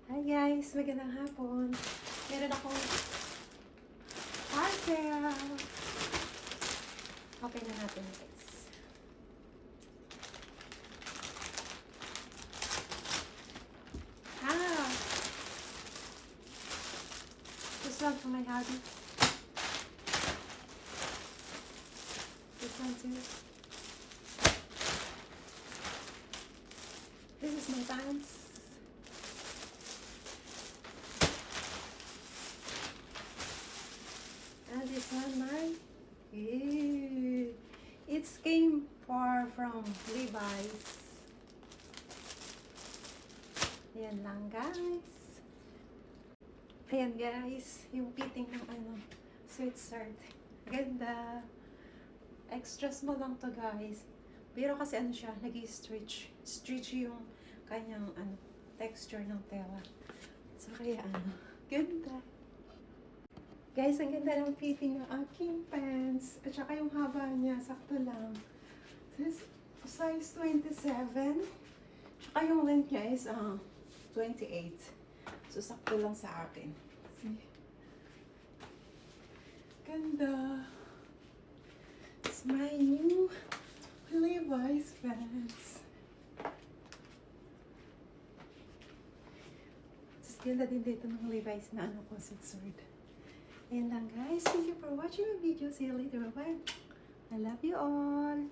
Hi guys, magandang hapon. Meron akong parcel. Open na natin guys. Ah! This one for my hubby. This one too. This is my pants. And this one, it came from Levi's. Ayan lang guys. Ayan guys, yung fitting ng sweatshirt. Ganda. Extra small lang to guys. Pero kasi siya, nag-stretch. Stretch yung kanyang texture ng tela. So kaya ganda. Guys, ang ganda ng fitting ng aking pants. At saka yung haba niya, sakto lang. This size 27. Tsaka yung length niya is 28. So, sakto lang sa akin. See? Ganda. It's my new Levi's pants. Tapos ganda din dito ng Levi's na sweatshirt. Ayan lang guys. Thank you for watching my video. See you later. Bye. I love you all.